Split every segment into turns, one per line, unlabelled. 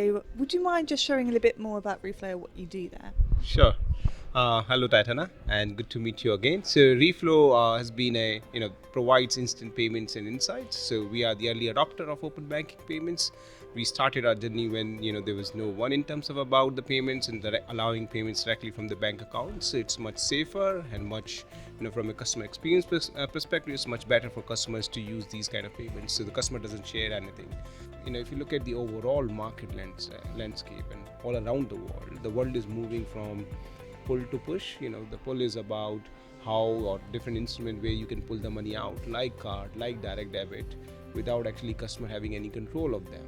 So would you mind just sharing a little bit more about Reflow, what you do there?
Sure. Hello, Titana, and good to meet you again. So, Reflow has been provides instant payments and insights. So, we are the early adopter of open banking payments. We started our journey when there was no one in terms of about the payments and allowing payments directly from the bank account. So, it's much safer and much from a customer experience perspective, it's much better for customers to use these kind of payments. So, the customer doesn't share anything. If you look at the overall market landscape and all around the world is moving from pull to push. The pull is about how or different instrument where you can pull the money out, like card, like direct debit, without actually customer having any control of them.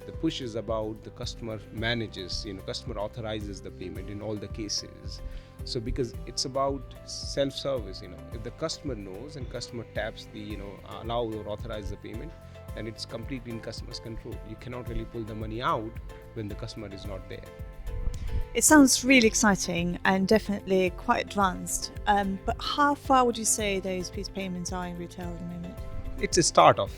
The push is about the customer manages, customer authorizes the payment in all the cases. So because it's about self-service, if the customer knows and customer taps the, allow or authorize the payment, then it's completely in customer's control. You cannot really pull the money out when the customer is not there.
It sounds really exciting and definitely quite advanced. But how far would you say those PIS payments are in retail at the moment?
It's a start of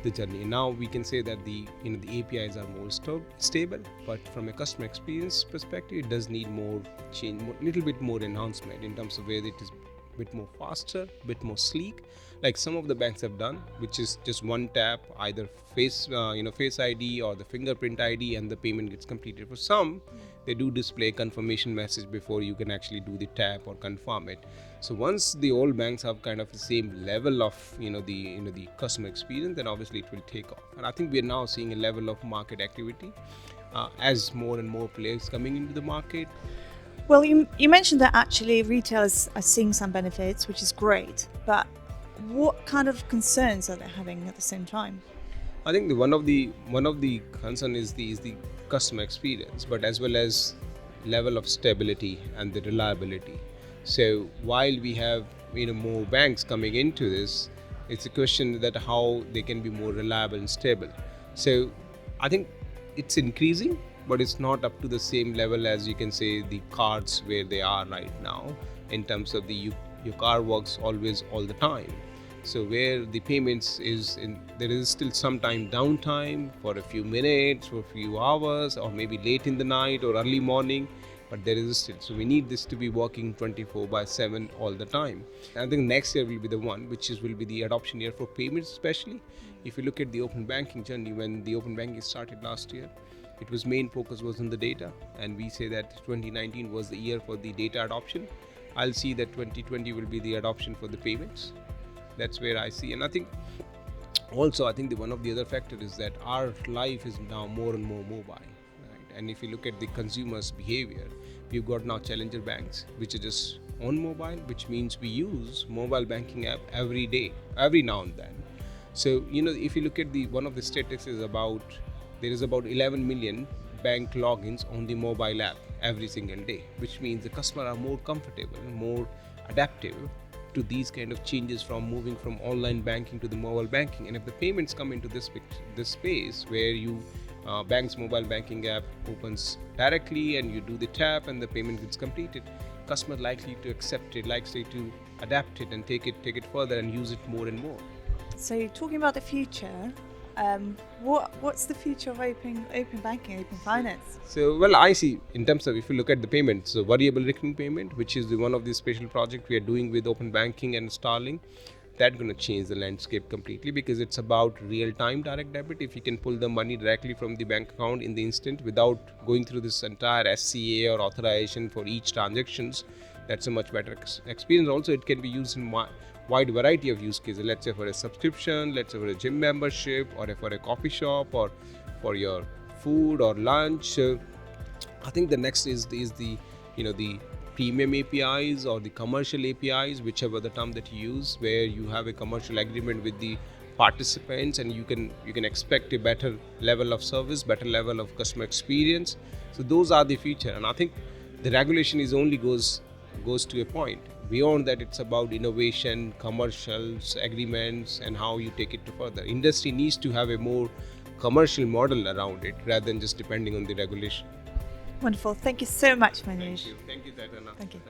the journey. Now we can say that the APIs are more stable, but from a customer experience perspective, it does need more change, little bit more enhancement in terms of where it is a bit more faster, bit more sleek, like some of the banks have done, which is just one tap, either face ID or the fingerprint ID, and the payment gets completed. For some, they do display confirmation message before you can actually do the tap or confirm it. So once the all banks have kind of the same level of the customer experience, then obviously it will take off. And I think we are now seeing a level of market activity as more and more players coming into the market.
Well, you mentioned that actually retailers are seeing some benefits, which is great, but what kind of concerns are they having at the same time?
I think one of the concern is the customer experience, but as well as level of stability and the reliability. So while we have more banks coming into this, it's a question that how they can be more reliable and stable. So I think it's increasing, but it's not up to the same level as you can say the cards where they are right now in terms of your card works always all the time. So where the payments there is still some downtime for a few minutes, for a few hours, or maybe late in the night or early morning, but there is still. So we need this to be working 24/7 all the time. I think next year will be the one will be the adoption year for payments, especially. If you look at the open banking journey, when the open banking started last year, it was main focus was on the data, and we say that 2019 was the year for the data adoption. I'll see that 2020 will be the adoption for the payments. That's where I see. And I think also one of the other factors is that our life is now more and more mobile, right? And if you look at the consumer's behavior, we've got now challenger banks which are just on mobile, which means we use mobile banking app every day, every now and then. So if you look at one of the statistics is there is about 11 million bank logins on the mobile app every single day, which means the customer are more comfortable, more adaptive to these kind of changes from moving from online banking to the mobile banking. And if the payments come into this space where bank's mobile banking app opens directly and you do the tap and the payment gets completed, customer likely to accept it, likely to adapt it and take it further and use it more and more.
So talking about the future, what's the future of open banking, open finance?
So, well, I see in terms of if you look at the payments, so variable recurring payment, which is one of the special projects we are doing with open banking and Starling, that's going to change the landscape completely because it's about real-time direct debit. If you can pull the money directly from the bank account in the instant without going through this entire SCA or authorization for each transactions, that's a much better experience. Also, it can be used in wide variety of use cases. Let's say for a subscription, let's say for a gym membership, or for a coffee shop, or for your food or lunch. So I think the next is the premium APIs or the commercial APIs, whichever the term that you use, where you have a commercial agreement with the participants and you can expect a better level of service, better level of customer experience. So those are the future, and I think the regulation is only goes to a point. Beyond that, it's about innovation, commercials, agreements, and how you take it to further. Industry needs to have a more commercial model around it rather than just depending on the regulation.
Wonderful. Thank you so much, Manish.
Thank you, Titana.
Thank you.